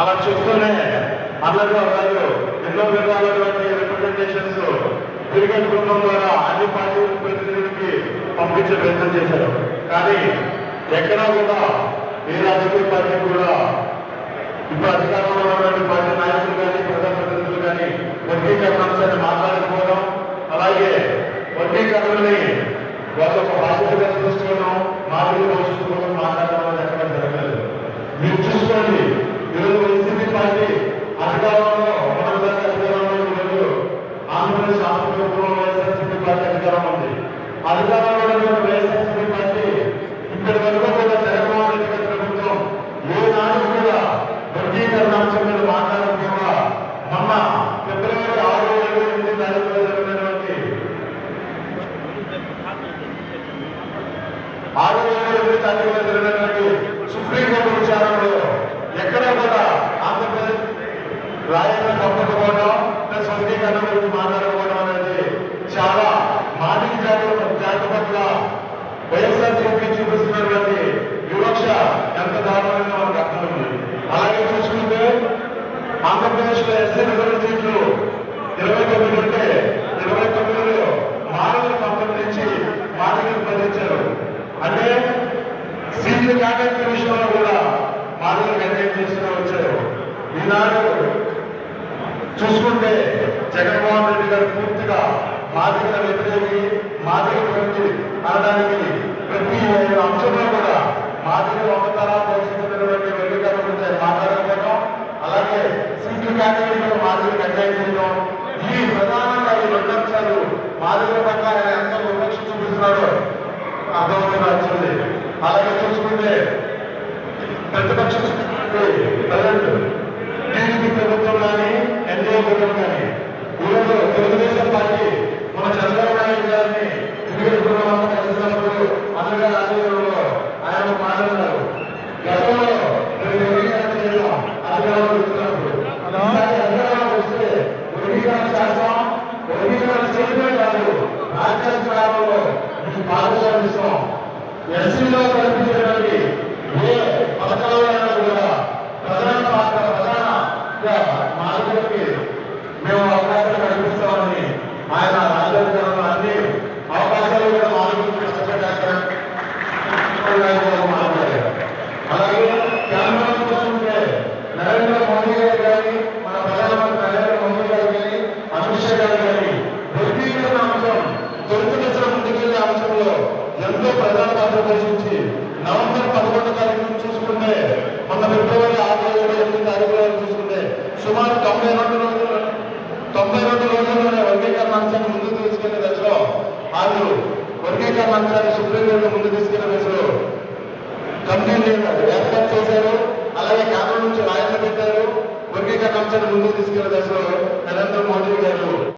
అలా చూస్తూనే అల్లరి వాళ్ళు ఎన్నో విధాలైనటువంటి రిప్రజెంటేషన్స్ క్రికెట్ బృందం ద్వారా అన్ని పార్టీల ప్రతినిధులకి పంపించే ప్రయత్నం చేశారు. కానీ ఎక్కడా కూడా ఏ రాజకీయ పార్టీ కూడా ఇప్పుడు అధికారంలో ఉన్నటువంటి పార్టీ నాయకులు కానీ ప్రజాప్రతినిధులు కానీ వర్గీకరణ అంశాన్ని మాట్లాడకపోవడం, అలాగే వర్గీకరణని వాళ్ళ ఒక బాధ్యతగా చూసుకోవడం, మాదిరి భవిష్యత్తు కోసం మాట్లాడడం అనేది ఎక్కడ జరగలేదు. మీరు చూసుకోండి, ఈరోజు వైసీపీ పార్టీ అధికారంలో ఉన్నదాకా అధికారంలో ఈరోజు ఆంధ్రప్రదేశ్ ఆంధ్రప్రదేశ్లో వైఎస్ఆర్సీపీ పార్టీ అధికారం ఉంది. అధికారంలో ఉన్న వైఎస్ఆర్సీపీ పార్టీ ఇప్పటి వరకు కూడా జగన్మోహన్ రెడ్డి గారి ప్రభుత్వం ఏనాడు కూడా వర్గీకరణ అంశం మీద మాట్లాడకుండా మొన్న ఫిబ్రవరి 6, 7, 8 తారీఖులో జరిగినటువంటి 6, 7, 8 తారీఖులో జరిగినటువంటి సుప్రీంకోర్టు విచారణలో ఎక్కడా కూడా ఆంధ్రప్రదేశ్ రాయలను తప్పకపోవడం ప్లస్ వర్గీకరణ గురించి మాట్లాడుకోవడం అనేది చాలా మాదిరి జాతి పట్ల వైఎస్ఆర్సీపీ చూపిస్తున్నటువంటి వివక్ష ఎంత దారుణంగా మనకు అర్థమైంది. అలాగే చూసుకుంటే ఆంధ్రప్రదేశ్ లో ఎస్సీ రిజర్వ్ సీట్లు 29 ఉంటే 29లో మాదిరిని సంబంధించి మాదిరిని పొందించారు. అంటే సీట్లు కేటాయించిన విషయంలో కూడా మాదిరిని అన్యాయం చేస్తూ వచ్చారు. ఈనాడు చూసుకుంటే జగన్మోహన్ రెడ్డి గారు పూర్తిగా మాదిరిగా వ్యతిరేకి, మాదిరి గురించి అనడానికి ప్రతి అంశంలో కూడా మాదిరి ఒకతరా పోషిస్తున్నటువంటి వర్గీకరణ గురించి ఆయన మాట్లాడకపోవడం, అలాగే సీట్లు కేటాయించడం మాదిరికి అన్యాయం చేయడం, ఈ ప్రధానంగా ఈ 2 అంశాలు మాదిరి పట్ల ఆయన ఎంత వివక్ష చూపిస్తున్నాడో అర్థమవుతున్న వచ్చింది. అలాగే చూసుకుంటే ప్రతిపక్ష ప్రజెంట్ టీడీపీ ప్రభుత్వం కానీ ఎన్డీఏ ప్రభుత్వం కానీ ఈరోజు తెలుగుదేశం పార్టీ మన చంద్రబాబు నాయుడు గారిని కలిసినప్పుడు అందుగా రాజకీయంలో ఆయన మాట్లాడారు. గతంలో చేద్దాం అధికారంలో వచ్చినప్పుడు అధికారంలో వస్తే వర్గీకరణ చేస్తాం, వర్గీకరణ చేయడమే కాదు రాజ్యాంగ కాలంలో ఈ పాఠశాలిస్తాం. ఎస్సీలో కల్పించడానికి ఏ పథకాలైనా కూడా ప్రధానంగా మాదిరికి మేము అవకాశాలు కల్పిస్తామని ఆయన రాజ్యాంగంలో అన్ని అవకాశాలు కూడా మాదిరికి కష్టపడ్డారు మాట్లాడారు. అలాగే కేంద్రంలో చూసుకుంటే నరేంద్ర మోదీ గారు కానీ, మన ప్రధానమంత్రి నరేంద్ర మోదీ గారు కానీ, అమిత్ షా గారు కానీ వర్గీకరణ అంశం తొలి దశలో ముందుకెళ్లే అంశంలో ఎంతో ప్రధాన పాత్ర పోషించి నవంబర్ 11 తారీఖు చూసుకుంటే మొన్న ఫిబ్రవరి 6, 7, 8 తారీఖులో చూసుకుంటే సుమారు 92 రోజుల్లోనే వర్గీకరణ అంశాన్ని ముందుకు తీసుకెళ్లే దశలో వాళ్ళు వర్గీకరణ అంశాన్ని సుప్రీంకోర్టు ముందు తీసుకెళ్లే దశలో కమిటీని ఏర్పాటు చేశారు. అలాగే కేంద్రం నుంచి రాయలు పెట్టారు. వర్గీకరణ అంశాన్ని ముందుకు తీసుకెళ్లే దశలో నరేంద్ర మోదీ గారు